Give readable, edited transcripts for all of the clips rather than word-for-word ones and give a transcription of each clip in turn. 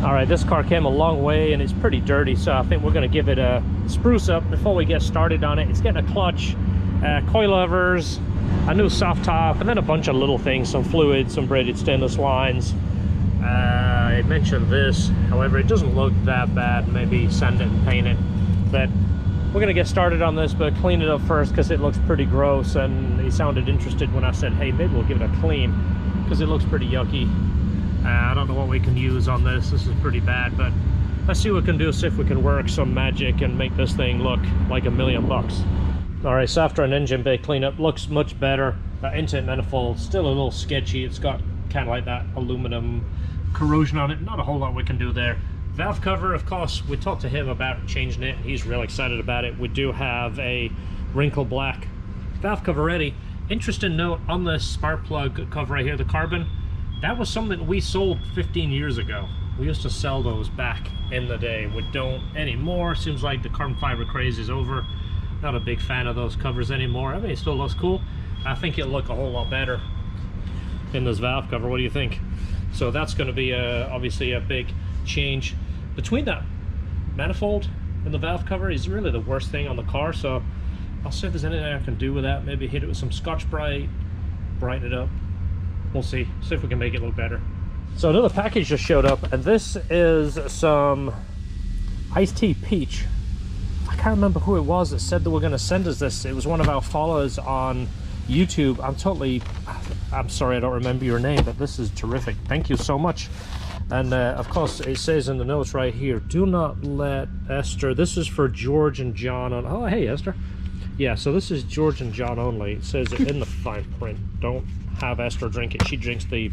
All right, this car came a long way and it's pretty dirty, so I think we're going to give it a spruce up before we get started on it. It's getting a clutch, coilovers, a new soft top, and then a bunch of little things, some fluid, some braided stainless lines. I mentioned this, however, it doesn't look that bad. Maybe sand it and paint it, but we're going to get started on this, but clean it up first because it looks pretty gross, and he sounded interested when I said, hey, maybe we'll give it a clean because it looks pretty yucky. I don't know what we can use on this. This is pretty bad, but let's see what we can do, see if we can work some magic and make this thing look like $1 million bucks. All right, so after an engine bay cleanup, looks much better. That intake manifold still a little sketchy. It's got kind of like that aluminum corrosion on it. Not a whole lot we can do there. Valve cover, of course, we talked to him about changing it. He's real excited about it. We do have a wrinkle black valve cover ready. Interesting note on the spark plug cover right here, the carbon. That was something we sold 15 years ago. We used to sell those back in the day. We don't anymore. Seems like the carbon fiber craze is over. Not a big fan of those covers anymore. I mean, it still looks cool. I think it'll look a whole lot better in this valve cover. What do you think? So that's going to be obviously a big change. Between that manifold and the valve cover is really the worst thing on the car. So I'll see if there's anything I can do with that. Maybe hit it with some Scotch-Brite, brighten it up. We'll see if we can make it look better. So another package just showed up, and this is some iced tea peach. I can't remember who it was that said they were going to send us this. It was one of our followers on YouTube. I'm sorry I don't remember your name, but this is terrific. Thank you so much. And of course it says in the notes right here, do not let Esther, this is for George and John on, oh hey Esther. Yeah, so this is George and John only. It says it in the fine print. Don't have Esther drink it. She drinks the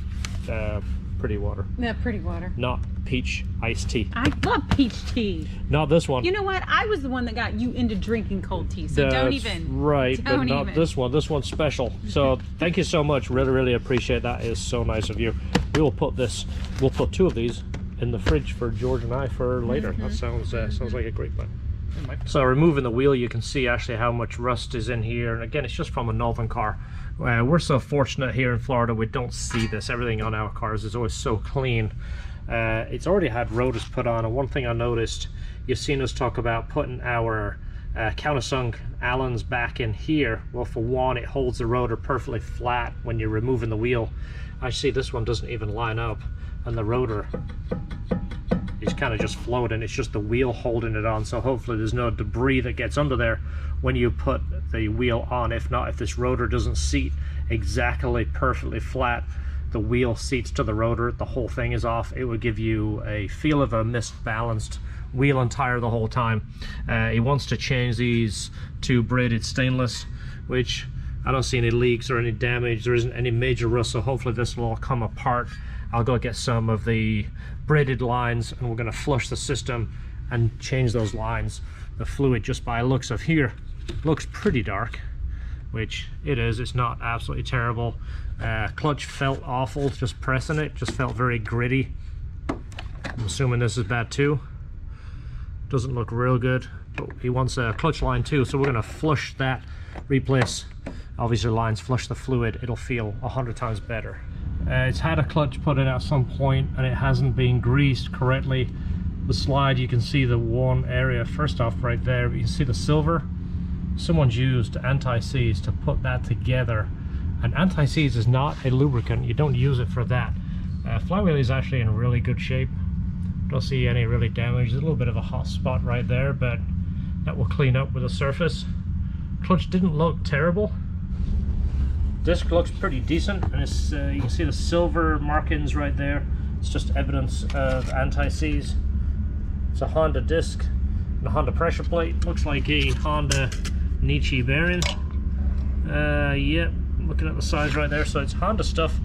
pretty water. Yeah, pretty water. Not peach iced tea. I love peach tea. Not this one. You know what? I was the one that got you into drinking cold tea, so don't even. Right, but not this one. This one's special. So thank you so much. Really, really appreciate that. It is so nice of you. We will put this. We'll put 2 of these in the fridge for George and I for later. That sounds like a great plan. So removing the wheel, you can see actually how much rust is in here, and again, it's just from a Northern car. We're so fortunate here in Florida, we don't see this. Everything on our cars is always so clean. It's already had rotors put on, and one thing I noticed, you've seen us talk about putting our countersunk Allens back in here. Well, for one, it holds the rotor perfectly flat when you're removing the wheel. I see this one doesn't even line up, and the rotor is kind of just floating. It's just the wheel holding it on, so hopefully there's no debris that gets under there when you put the wheel on. If not, if this rotor doesn't seat exactly perfectly flat, the wheel seats to the rotor, the whole thing is off. It would give you a feel of a misbalanced wheel and tire the whole time. He wants to change these to braided stainless, which I don't see any leaks or any damage. There isn't any major rust, so hopefully this will all come apart. I'll go get some of the braided lines, and we're going to flush the system and change those lines. The fluid, just by looks of here, looks pretty dark, which it is. It's not absolutely terrible. Clutch felt awful just pressing it, just felt very gritty. I'm assuming this is bad too. Doesn't look real good, but he wants a clutch line too, so we're going to flush that, replace obviously lines, flush the fluid. It'll feel 100 times better. It's had a clutch put in at some point, and it hasn't been greased correctly. The slide, you can see the one area first off right there, but you can see the silver. Someone's used anti-seize to put that together, and anti-seize is not a lubricant. You don't use it for that. Flywheel is actually in really good shape. Don't see any really damage. There's a little bit of a hot spot right there, but that will clean up with the surface. Clutch didn't look terrible. Disc looks pretty decent, and it's you can see the silver markings right there. It's just evidence of anti-seize. It's a Honda disc and a Honda pressure plate. Looks like a Honda Nietzsche bearing. Yep, looking at the size right there, so it's Honda stuff.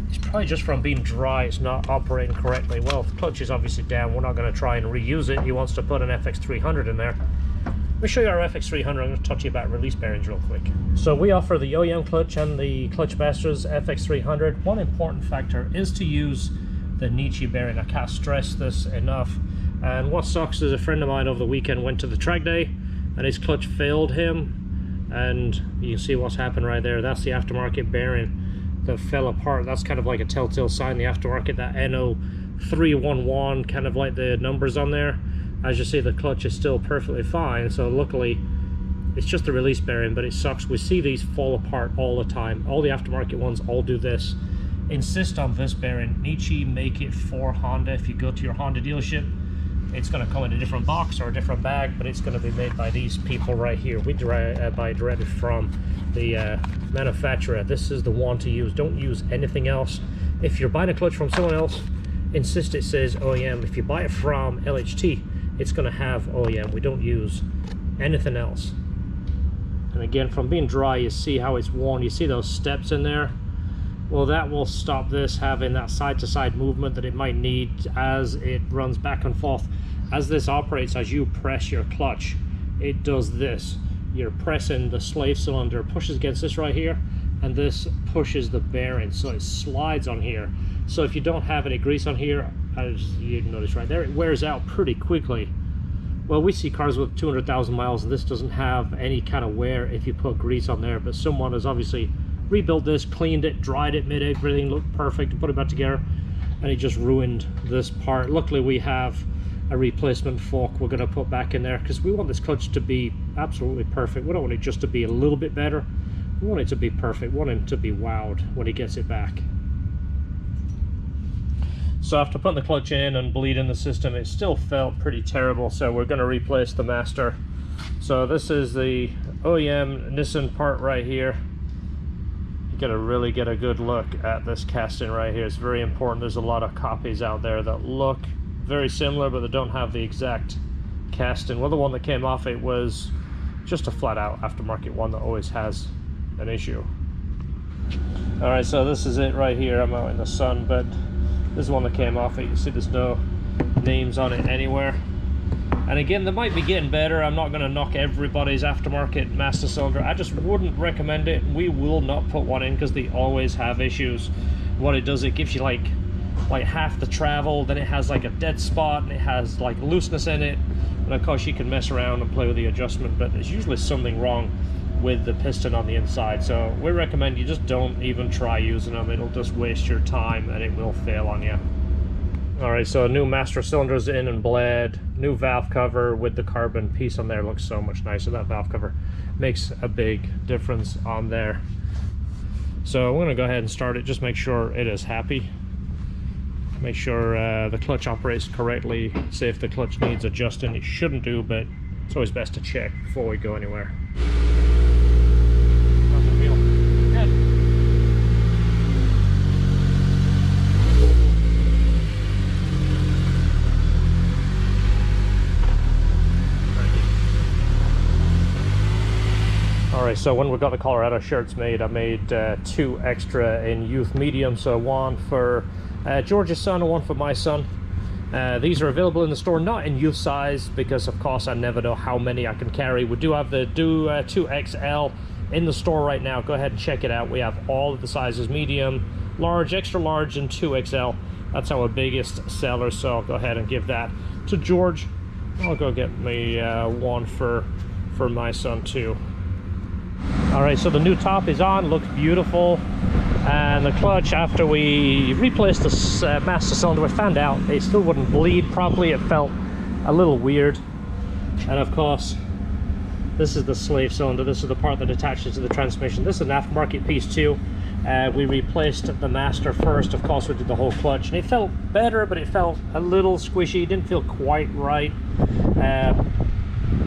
It's probably just from being dry, it's not operating correctly. Well, the clutch is obviously down. We're not going to try and reuse it. He wants to put an FX300 in there. Let me show you our FX300. I'm going to talk to you about release bearings real quick. So we offer the OEM clutch and the Clutch Masters FX300. One important factor is to use the Nietzsche bearing. I can't stress this enough. And what sucks is a friend of mine over the weekend went to the track day and his clutch failed him, and you can see what's happened right there. That's the aftermarket bearing that fell apart. That's kind of like a telltale sign, the aftermarket, that NO 311, kind of like the numbers on there. As you see, the clutch is still perfectly fine, so luckily it's just the release bearing, but it sucks. We see these fall apart all the time. All the aftermarket ones all do this. Insist on this bearing. Nichi make it for Honda. If you go to your Honda dealership, it's going to come in a different box or a different bag, but it's going to be made by these people right here. We buy directly from the manufacturer. This is the one to use. Don't use anything else. If you're buying a clutch from someone else, insist it says OEM. If you buy it from LHT, it's going to have OEM. We don't use anything else. And again, from being dry, you see how it's worn. You see those steps in there? Well, that will stop this having that side-to-side movement that it might need as it runs back and forth. As this operates, as you press your clutch, it does this. You're pressing the slave cylinder, pushes against this right here, and this pushes the bearing, so it slides on here. So if you don't have any grease on here, as you notice right there, it wears out pretty quickly. Well, we see cars with 200,000 miles, and this doesn't have any kind of wear if you put grease on there, but someone has obviously rebuilt this, cleaned it, dried it, made everything look perfect, put it back together, and it just ruined this part. Luckily, we have a replacement fork we're going to put back in there, because we want this clutch to be absolutely perfect. We don't want it just to be a little bit better. We want it to be perfect. We want him to be wowed when he gets it back. So after putting the clutch in and bleeding the system, it still felt pretty terrible, so we're going to replace the master. So this is the OEM Nissan part right here. You gotta really get a good look at this casting right here. It's very important. There's a lot of copies out there that look very similar, but they don't have the exact casting. Well, the one that came off it was just a flat out aftermarket one that always has an issue. All right, so this is it right here. I'm out in the sun, but this is one that came off it. You see there's no names on it anywhere. And again, they might be getting better. I'm not going to knock everybody's aftermarket master cylinder. I just wouldn't recommend it. We will not put one in because they always have issues. What it does, it gives you like half the travel, then it has like a dead spot, and it has like looseness in it. And of course you can mess around and play with the adjustment, but there's usually something wrong with the piston on the inside. So we recommend you just don't even try using them. It'll just waste your time and it will fail on you. Alright, so new master cylinder's in and bled. New valve cover with the carbon piece on there looks so much nicer. That valve cover makes a big difference on there. So I'm going to go ahead and start it. Just make sure it is happy. Make sure the clutch operates correctly. See if the clutch needs adjusting. It shouldn't do, but it's always best to check before we go anywhere. Doesn't feel good. Alright, so when we got the Colorado shirts made, I made 2 extra in youth medium, so one for George's son and one for my son. These are available in the store, not in youth size, because of course I never know how many I can carry. We do have the 2XL in the store right now. Go ahead and check it out. We have all of the sizes: medium, large, extra large, and 2XL. That's our biggest seller, so I'll go ahead and give that to George. I'll go get me one for my son too. Alright, so the new top is on, looks beautiful, and the clutch, after we replaced the master cylinder, we found out it still wouldn't bleed properly. It felt a little weird. And of course, this is the slave cylinder. This is the part that attaches to the transmission. This is an aftermarket piece too. We replaced the master first. Of course, we did the whole clutch, and it felt better, but it felt a little squishy. It didn't feel quite right.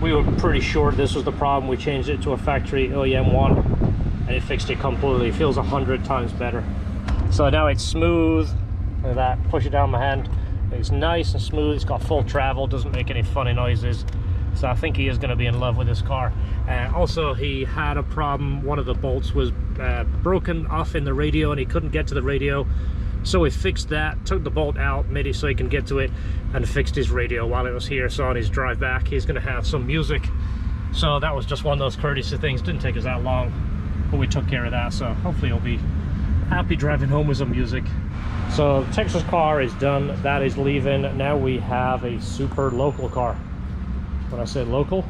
We were pretty sure this was the problem. We changed it to a factory OEM one, and it fixed it completely. It feels 100 times better. So now it's smooth. Look at that. Push it down my hand. It's nice and smooth. It's got full travel. Doesn't make any funny noises. So I think he is going to be in love with this car. Also, he had a problem. One of the bolts was broken off in the radio, and he couldn't get to the radio. So we fixed that, took the bolt out, made it so he can get to it, and fixed his radio while it was here. So on his drive back, he's going to have some music. So that was just one of those courtesy things. Didn't take us that long, but we took care of that. So hopefully he'll be happy driving home with some music. So the Texas car is done. That is leaving. Now we have a super local car. When I say local,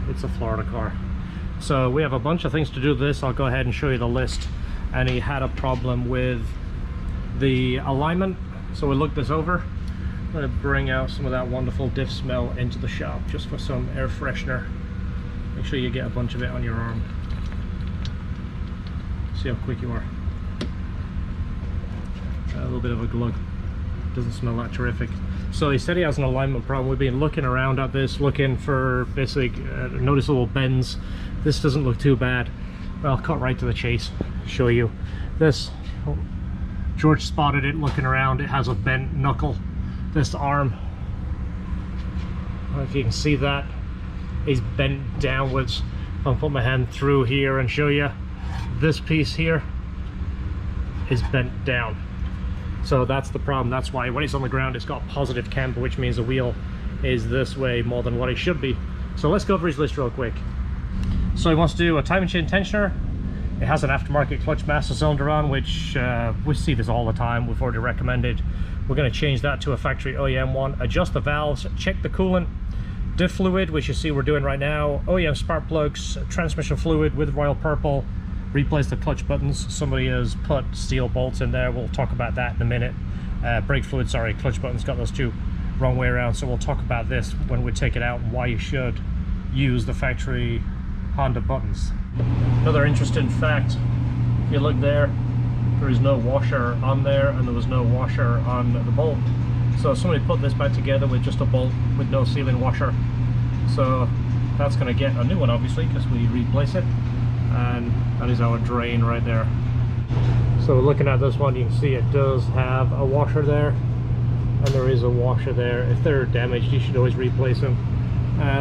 it's a Florida car. So we have a bunch of things to do with this. I'll go ahead and show you the list. And he had a problem with the alignment So we'll look this over. I'm going to bring out some of that wonderful diff smell into the shop just for some air freshener. Make sure you get a bunch of it on your arm. See how quick you are. A little bit of a glug. Doesn't smell that terrific. So he said he has an alignment problem. We've been looking around at this, looking for basically noticeable bends. This doesn't look too bad. Well, I'll cut right to the chase. Show you this. George spotted it looking around. It has a bent knuckle. This arm, I don't know if you can see that, is bent downwards. I'll put my hand through here and show you. This piece here is bent down. So that's the problem. That's why when it's on the ground it's got positive camber, which means the wheel is this way more than what it should be. So let's go over his list real quick. So he wants to do a timing chain tensioner. It has an aftermarket clutch master cylinder on, which we see this all the time. We've already recommended. We're going to change that to a factory OEM one. Adjust the valves, check the coolant, diff fluid, which you see we're doing right now, OEM spark plugs, transmission fluid with royal purple, replace the clutch buttons. Somebody has put steel bolts in there. We'll talk about that in a minute. Brake fluid, sorry, clutch buttons, got those two wrong way around. So we'll talk about this when we take it out and why you should use the factory Honda buttons. Another interesting fact, if you look there, there is no washer on there and there was no washer on the bolt. So somebody put this back together with just a bolt with no sealing washer. So that's going to get a new one obviously because we replace it. And that is our drain right there. So looking at this one, you can see it does have a washer there and there is a washer there. If they're damaged, you should always replace them.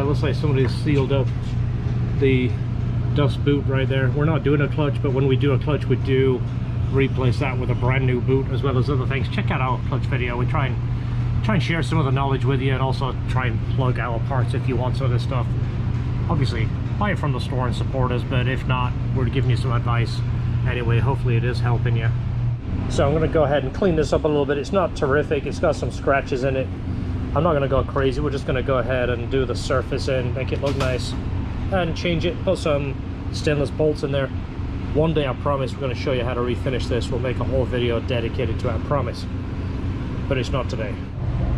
Looks like somebody's sealed up the dust boot right there. We're not doing a clutch, but when we do a clutch we do replace that with a brand new boot as well as other things. Check out our clutch video. We try and share some of the knowledge with you and also try and plug our parts if you want some of this stuff. Obviously buy it from the store and support us, but if not, we're giving you some advice anyway. Hopefully it is helping you. So I'm going to go ahead and clean this up a little bit. It's not terrific, it's got some scratches in it. I'm not going to go crazy. We're just going to go ahead and do the surface in, make it look nice and change it, put some stainless bolts in there. One day I promise we're going to show you how to refinish this. We'll make a whole video dedicated to it, I promise, but it's not today.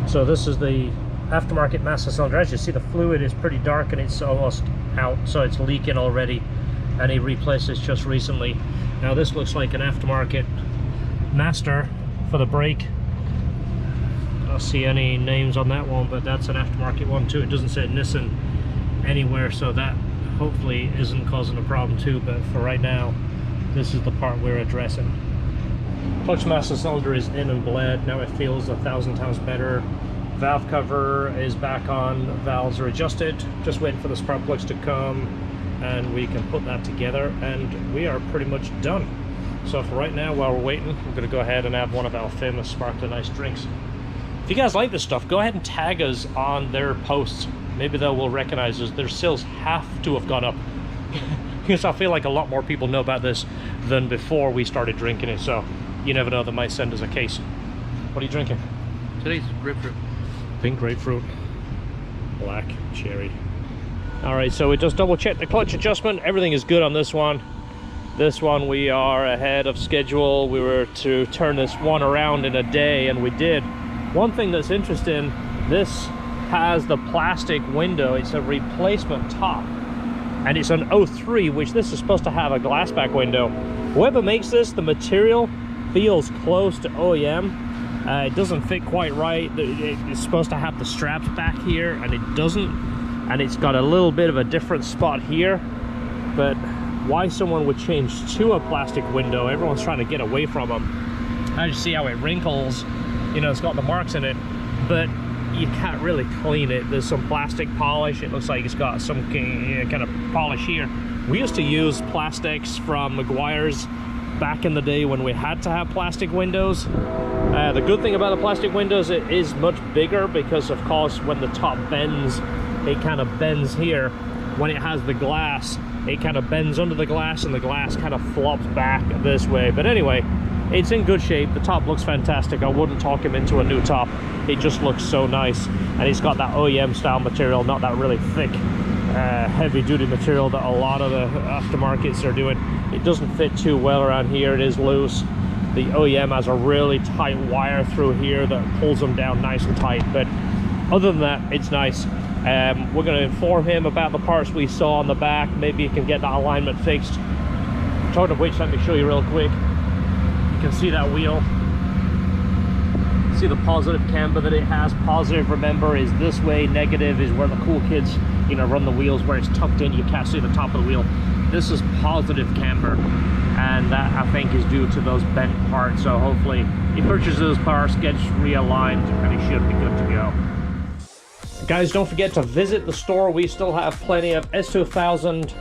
So this is the aftermarket master cylinder. As you see, the fluid is pretty dark and it's almost out, so it's leaking already, and he replaced this just recently. Now this looks like an aftermarket master for the brake. I don't see any names on that one, but that's an aftermarket one too. It doesn't say Nissan anywhere, so that hopefully isn't causing a problem too, but for right now this is the part we're addressing. Clutch master cylinder is in and bled. Now it feels 1,000 times better. Valve cover is back on, valves are adjusted, just waiting for the spark plugs to come and we can put that together and we are pretty much done. So for right now, while we're waiting, we're going to go ahead and have one of our famous sparkling ice drinks. If you guys like this stuff, go ahead and tag us on their posts. Maybe they will recognize us. Their sales have to have gone up because I feel like a lot more people know about this than before we started drinking it. So you never know, they might send us a case. What are you drinking? Today's grapefruit. Pink grapefruit, black cherry. All right, so we just double checked the clutch adjustment. Everything is good on this one. This one we are ahead of schedule. We were to turn this one around in a day and we did. One thing that's interesting, this has the plastic window. It's a replacement top and it's an 03, which this is supposed to have a glass back window. Whoever makes this, the material feels close to OEM. It doesn't fit quite right. It's supposed to have the straps back here and it doesn't, and it's got a little bit of a different spot here. But why someone would change to a plastic window, everyone's trying to get away from them. As you see how it wrinkles, you know, it's got the marks in it, but you can't really clean it. There's some plastic polish. It looks like it's got some kind of polish here. We used to use plastics from Meguiar's back in the day when we had to have plastic windows. The good thing about the plastic windows, it is much bigger because of course when the top bends, it kind of bends here. When it has the glass, it kind of bends under the glass and the glass kind of flops back this way. But anyway, it's in good shape. The top looks fantastic. I wouldn't talk him into a new top. It just looks so nice. And it's got that OEM style material, not that really thick, heavy duty material that a lot of the aftermarkets are doing. It doesn't fit too well around here. It is loose. The OEM has a really tight wire through here that pulls them down nice and tight, but other than that, it's nice. We're going to inform him about the parts we saw on the back. Maybe he can get that alignment fixed. Talking of which, let me show you real quick. You can see that wheel. See the positive camber that it has. Positive, remember, is this way. Negative is where the cool kids, you know, run the wheels, where it's tucked in. You can't see the top of the wheel. This is positive camber, and that I think is due to those bent parts. So hopefully he purchases those parts, gets realigned, and he should be good to go. Guys, don't forget to visit the store. We still have plenty of S2000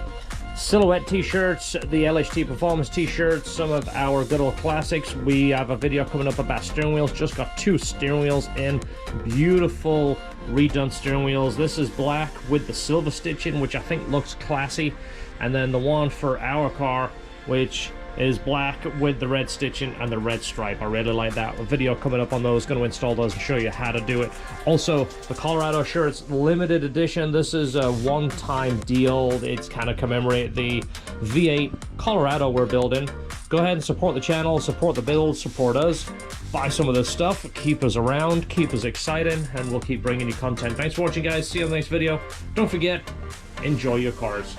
silhouette t-shirts, the LHT performance t-shirts, some of our good old classics. We have a video coming up about steering wheels. Just got 2 steering wheels in. Beautiful redone steering wheels. This is black with the silver stitching, which I think looks classy, and then the one for our car, which is black with the red stitching and the red stripe. I really like that. A video coming up on those. Going to install those and show you how to do it. Also, the Colorado shirts, limited edition. This is a one-time deal. It's kind of commemorate the V8 Colorado we're building. Go ahead and support the channel, support the build, support us. Buy some of this stuff, keep us around, keep us exciting, and we'll keep bringing you content. Thanks for watching, guys. See you on the next video. Don't forget, enjoy your cars.